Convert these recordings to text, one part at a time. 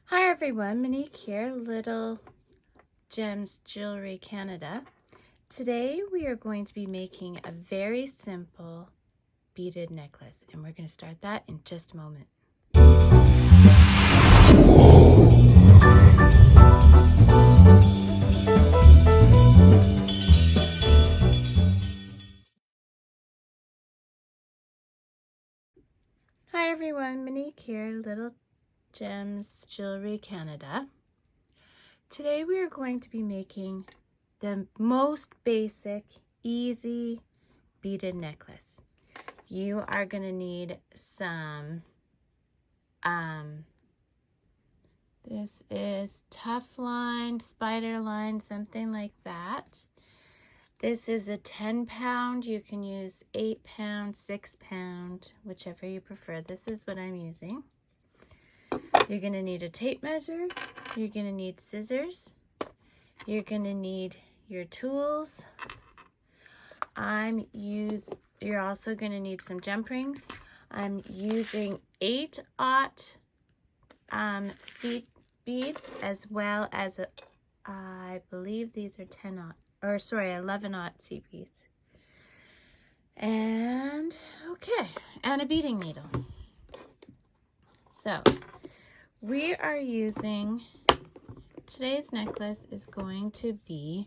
Hi everyone, Monique here, Little Gems Jewelry Canada. Today we are going to be making a very simple beaded necklace, and we're going to start that in just a moment. Hi everyone, Monique here, Little Gems Jewelry Canada. Today we are going to be making the most basic, easy beaded necklace. You are going to need some, this is tough line, spider line, something like that. This is a 10-pound. You can use 8-pound, 6-pound, whichever you prefer. This is what I'm using. You're going to need a tape measure. You're going to need scissors. You're going to need your tools. You're also going to need some jump rings. I'm using 8/0 seed beads, as well as I believe these are 10/0, or sorry, 11/0 seed beads. And okay, and a beading needle. So we are using, today's necklace is going to be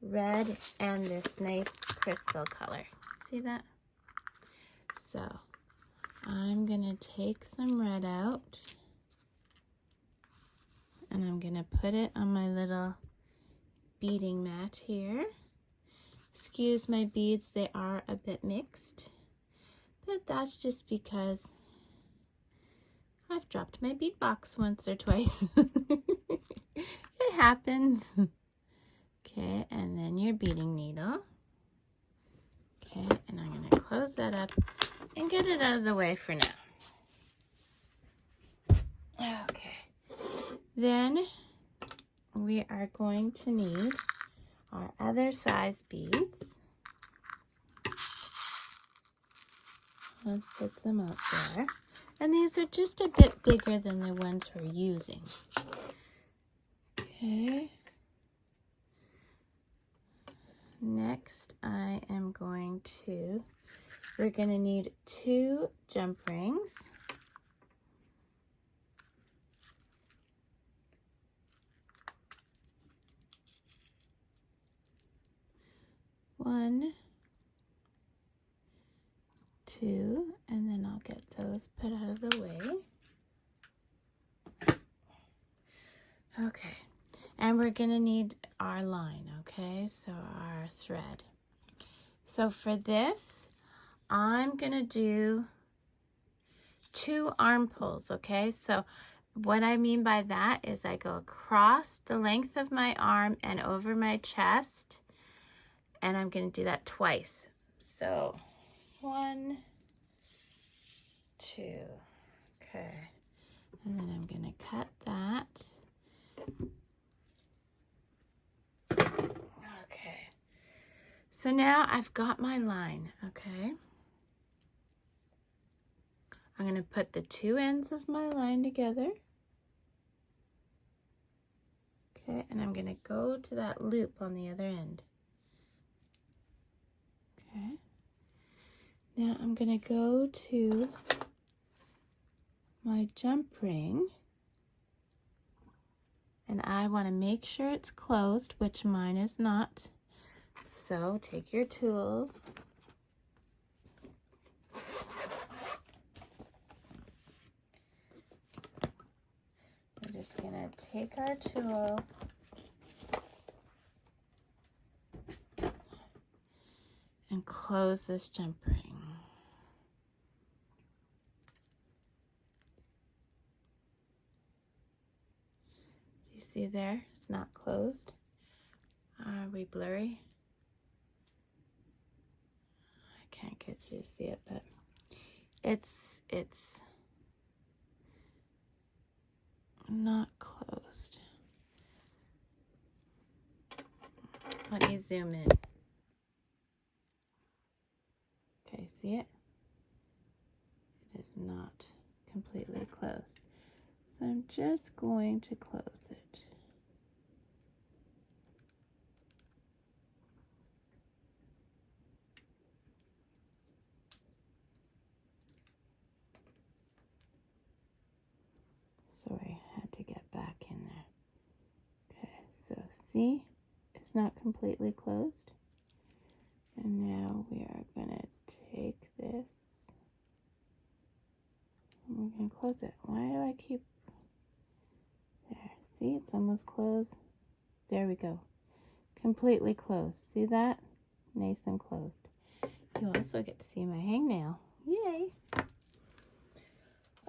red and this nice crystal color. See that? So I'm gonna take some red out and I'm gonna put it on my little beading mat here. Excuse my beads, they are a bit mixed, but that's just because I've dropped my bead box once or twice. It happens. Okay, and then your beading needle. Okay, and I'm going to close that up and get it out of the way for now. Okay, then we are going to need our other size beads. Let's put them out there. And these are just a bit bigger than the ones we're using. Okay. Next, we're going to need 2 jump rings. One, 2, and then I'll get those put out of the way. Okay, and we're going to need our line, okay, so our thread. So for this, I'm going to do 2 arm pulls, okay? So what I mean by that is I go across the length of my arm and over my chest, and I'm going to do that twice. So 1, 2, okay, and then I'm going to cut that. Okay, so now I've got my line, okay? I'm going to put the 2 ends of my line together. Okay, and I'm going to go to that loop on the other end. Okay, now I'm going to go to my jump ring, and I want to make sure it's closed, which mine is not. So take your tools. We're just going to take our tools and close this jump ring. You see there? It's not closed. Are we blurry? I can't get you to see it, but it's not closed. Let me zoom in. Okay, see it? It is not completely closed. So I'm just going to close it. Sorry, I had to get back in there. Okay, so see, it's not completely closed. And now we are going to take this and we're going to close it. Why do I keep there? See, it's almost closed. There we go. Completely closed. See that? Nice and closed. You also get to see my hangnail. Yay!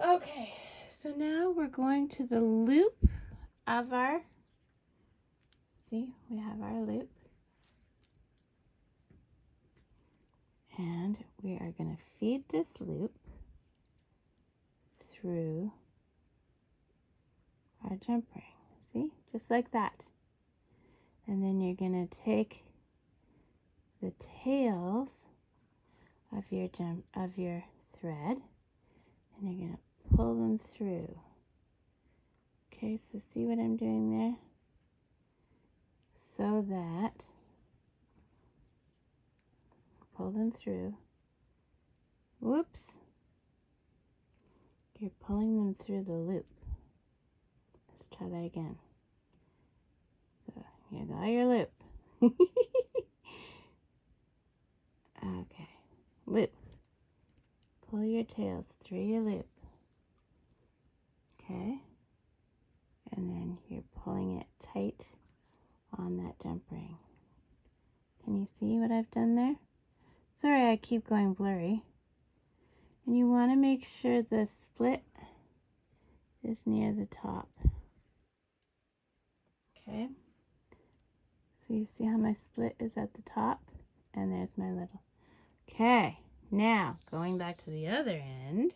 Okay, so now we're going to the loop of our, see, we have our loop. And we are going to feed this loop through our jump ring. See, just like that. And then you're going to take the tails of your thread and you're going to pull them through. Okay, so see what I'm doing there? So that, pull them through. Whoops. You're pulling them through the loop. Let's try that again. So here go your loop. Okay, loop. Pull your tails through your loop. Okay, and then you're pulling it tight on that jump ring. Can you see what I've done there? Sorry, I keep going blurry. And you want to make sure the split is near the top. Okay, so you see how my split is at the top? And there's my little. Okay, now going back to the other end.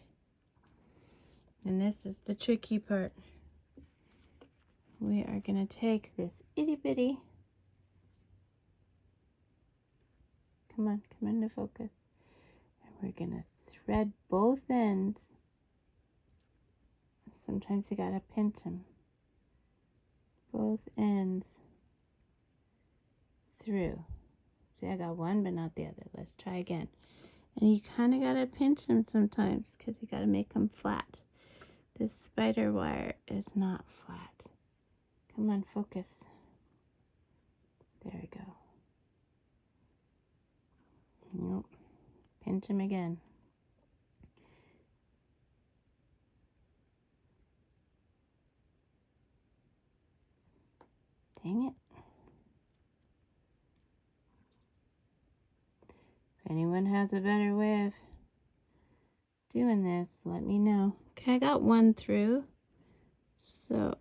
And this is the tricky part. We are going to take this itty bitty. Come on to focus. And we're going to thread both ends. Sometimes you got to pinch them. Both ends through. See, I got one but not the other. Let's try again. And you kind of got to pinch them sometimes because you got to make them flat. This spider wire is not flat. Come on, focus. There we go. Nope. Pinch them again. Dang it. If anyone has a better way of doing this, let me know. Okay, I got one through. So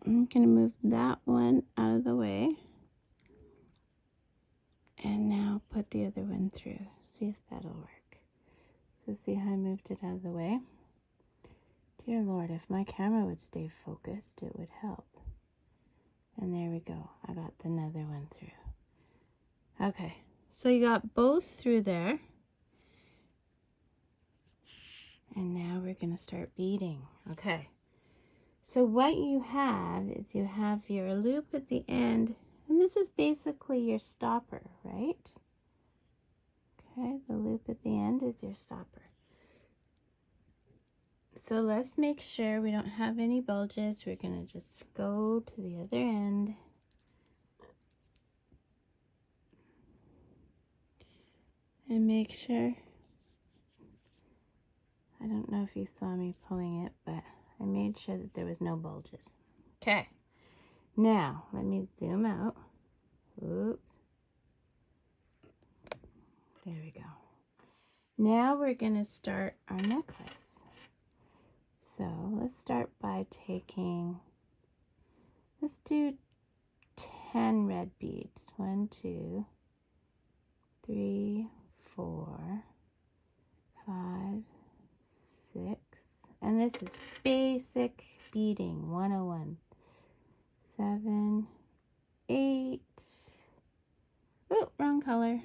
I'm going to move that one out of the way. And now put the other one through. See if that'll work. So see how I moved it out of the way? Dear Lord, if my camera would stay focused, it would help. And there we go. I got another one through. Okay, so you got both through there. And now we're going to start beading. Okay, so what you have is you have your loop at the end. And this is basically your stopper, right? Okay, the loop at the end is your stopper. So let's make sure we don't have any bulges. We're going to just go to the other end. And make sure, I don't know if you saw me pulling it, but I made sure that there was no bulges. Okay, now let me zoom out. Oops. There we go. Now we're going to start our necklace. So let's start by taking, let's do 10 red beads. 1, 2, 3, 4, 5, 6. And this is basic beading 101. 7, 8. Oh, wrong color.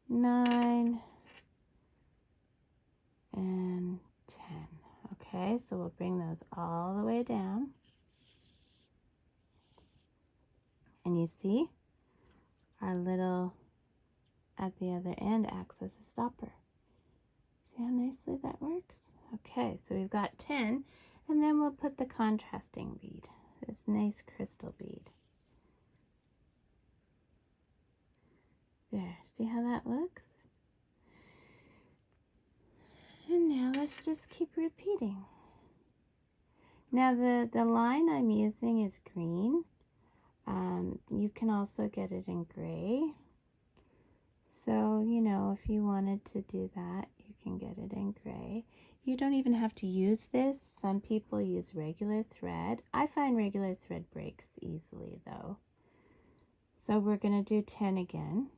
9 and 10. Okay, so we'll bring those all the way down. And you see, our little at the other end acts as a stopper. See how nicely that works? Okay, so we've got 10, and then we'll put the contrasting bead, this nice crystal bead. There, see how that looks? And now let's just keep repeating. Now the line I'm using is green. You can also get it in gray. So, you know, if you wanted to do that, you can get it in gray. You don't even have to use this. Some people use regular thread. I find regular thread breaks easily though. So we're going to do 10 again.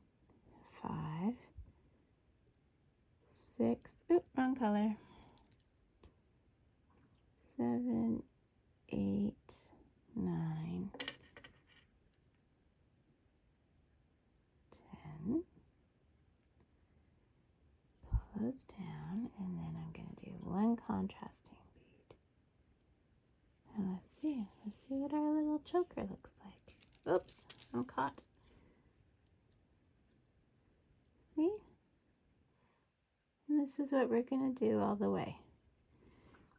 5, 6, oops, wrong color. 7, 8, 9, 10. Pull those down, and then I'm going to do one contrasting bead. And let's see what our little choker looks like. Oops, I'm caught. See? And this is what we're going to do all the way.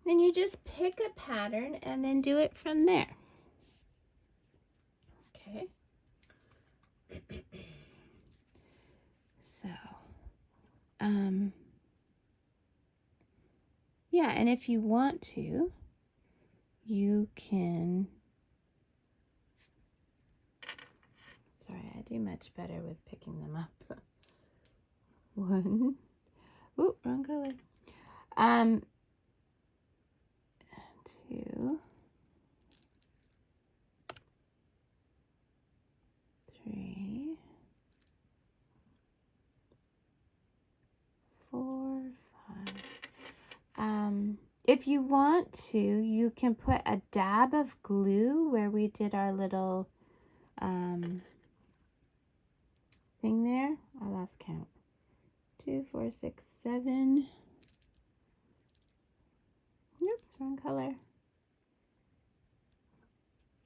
Then you just pick a pattern and then do it from there. Okay. So, yeah, and if you want to, you can, sorry, I do much better with picking them up. 1, ooh, wrong color. 2, 3, 4, 5. If you want to, you can put a dab of glue where we did our little thing there. I lost count. 2, 4, 6, 7. Oops, wrong color.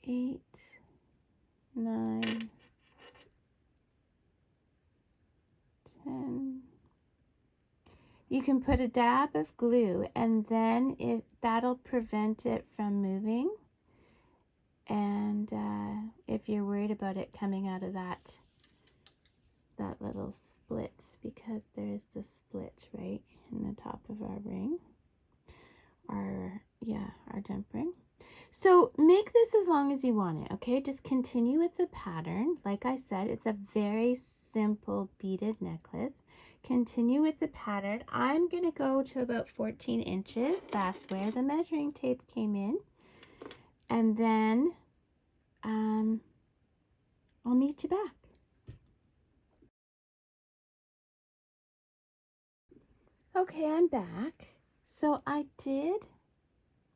8, 9, 10. You can put a dab of glue, and then that'll prevent it from moving. And if you're worried about it coming out of that little split, because there is the split right in the top of our ring, our jump ring. So make this as long as you want it, okay? Just continue with the pattern. Like I said, it's a very simple beaded necklace. Continue with the pattern. I'm going to go to about 14 inches. That's where the measuring tape came in. And then I'll meet you back. Okay, I'm back. So I did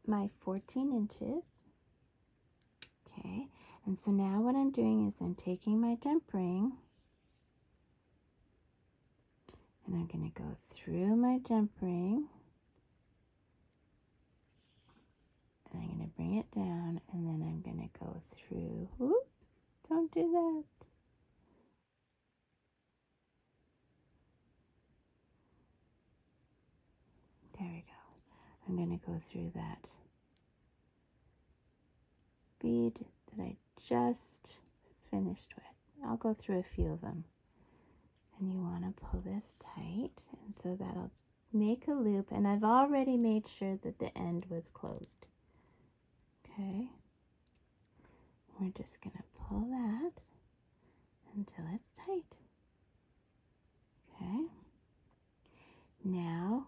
my 14 inches. Okay, and so now what I'm doing is I'm taking my jump ring and I'm going to go through my jump ring and I'm going to bring it down, and then I'm going to go through. Oops, don't do that. There we go. I'm going to go through that bead that I just finished with. I'll go through a few of them. And you want to pull this tight, and so that'll make a loop, and I've already made sure that the end was closed. Okay, we're just going to pull that until it's tight. Okay, now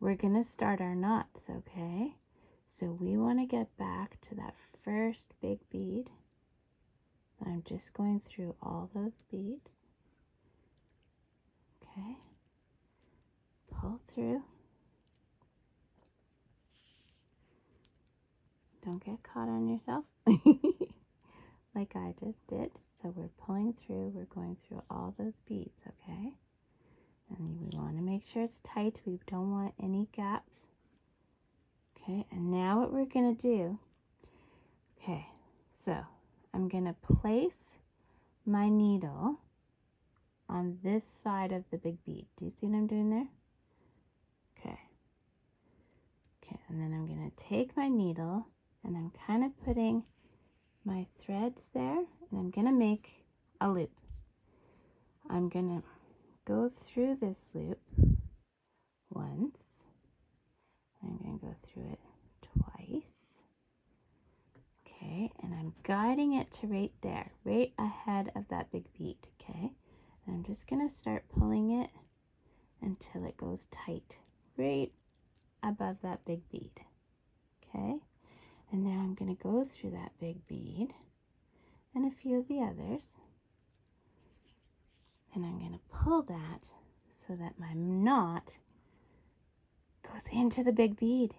we're going to start our knots, okay? So we want to get back to that first big bead. So I'm just going through all those beads. Okay, pull through. Don't get caught on yourself like I just did. So we're pulling through, we're going through all those beads, okay? And we want to make sure it's tight. We don't want any gaps. Okay, and now what we're going to do, okay, so I'm going to place my needle on this side of the big bead. Do you see what I'm doing there? Okay. Okay, and then I'm going to take my needle and I'm kind of putting my threads there, and I'm going to make a loop. I'm going to go through this loop once. I'm going to go through it twice. Okay, and I'm guiding it to right there, right ahead of that big bead, okay? And I'm just going to start pulling it until it goes tight, right above that big bead, okay? And now I'm going to go through that big bead and a few of the others, and I'm going to pull that so that my knot goes into the big bead.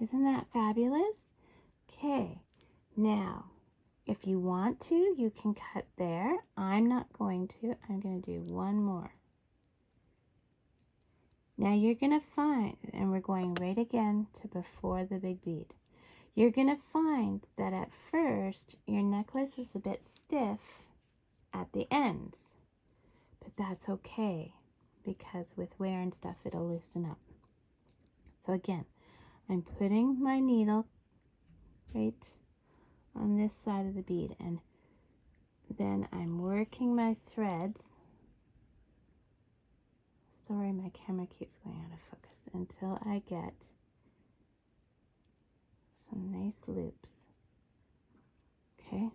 Isn't that fabulous? Okay, now if you want to, you can cut there. I'm not going to. I'm going to do one more. Now you're going to find, and we're going right again to before the big bead. You're going to find that at first your necklace is a bit stiff at the ends, but that's okay because with wear and stuff it'll loosen up. So again, I'm putting my needle right on this side of the bead, and then I'm working my threads. Sorry, my camera keeps going out of focus, until I get some nice loops. Okay,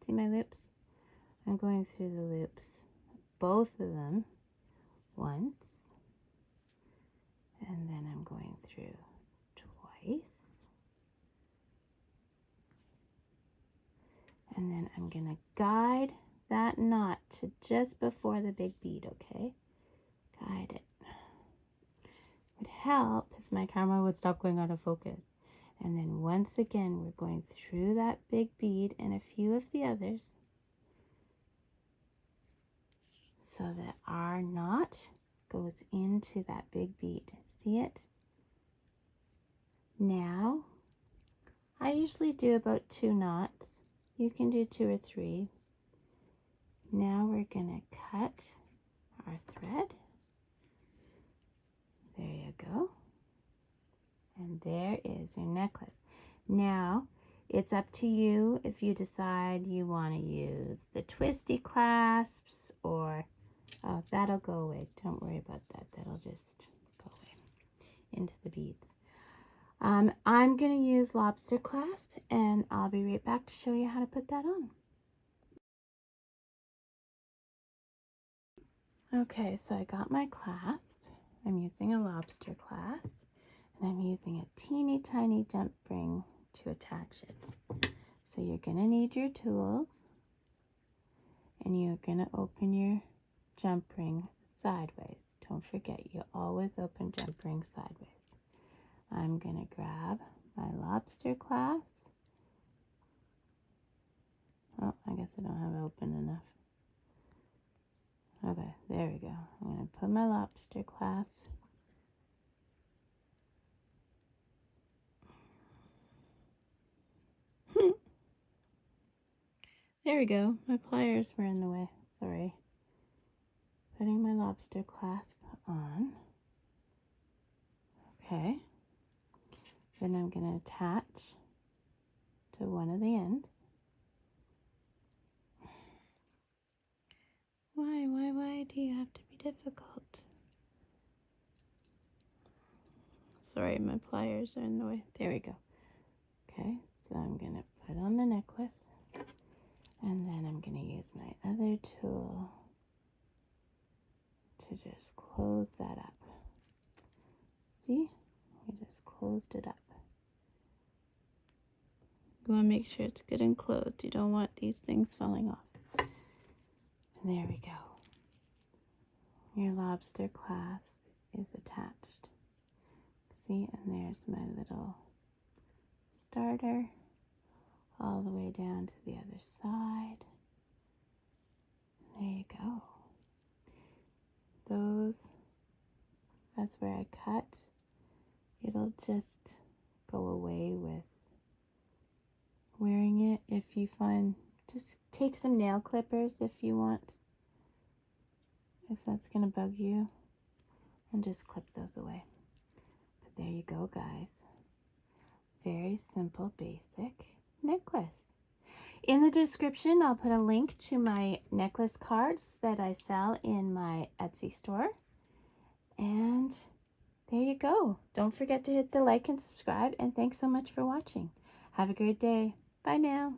see my loops? I'm going through the loops, both of them, once, and then I'm going through twice, and then I'm going to guide that knot to just before the big bead, okay? Guide it. It would help if my camera would stop going out of focus. And then once again, we're going through that big bead and a few of the others so that our knot goes into that big bead. See it? Now, I usually do about 2 knots. You can do 2 or 3. Now we're going to cut our thread. There you go. And there is your necklace. Now, it's up to you if you decide you want to use the twisty clasps or, oh, that'll go away. Don't worry about that. That'll just go away into the beads. I'm going to use lobster clasp, and I'll be right back to show you how to put that on. Okay, so I got my clasp. I'm using a lobster clasp, and I'm using a teeny tiny jump ring to attach it. So you're going to need your tools, and you're going to open your jump ring sideways. Don't forget, you always open jump ring sideways. I'm going to grab my lobster clasp. Oh, I guess I don't have it open enough. Okay, there we go. I'm going to put my lobster clasp there we go. My pliers were in the way. Sorry. Putting my lobster clasp on. Okay. Then I'm going to attach to one of the ends. Why do you have to be difficult? Sorry, my pliers are in the way. There we go. Okay, so I'm going to put on the necklace, and then I'm going to use my other tool to just close that up. See? I just closed it up. You want to make sure it's good and closed. You don't want these things falling off. And there we go. Your lobster clasp is attached. See, and there's my little starter all the way down to the other side. There you go. That's where I cut. It'll just go away with wearing it. If you find, just take some nail clippers if you want, if that's going to bug you, and just clip those away. But there you go, guys. Very simple, basic necklace. In the description, I'll put a link to my necklace cards that I sell in my Etsy store. And there you go. Don't forget to hit the like and subscribe. And thanks so much for watching. Have a great day. Bye now.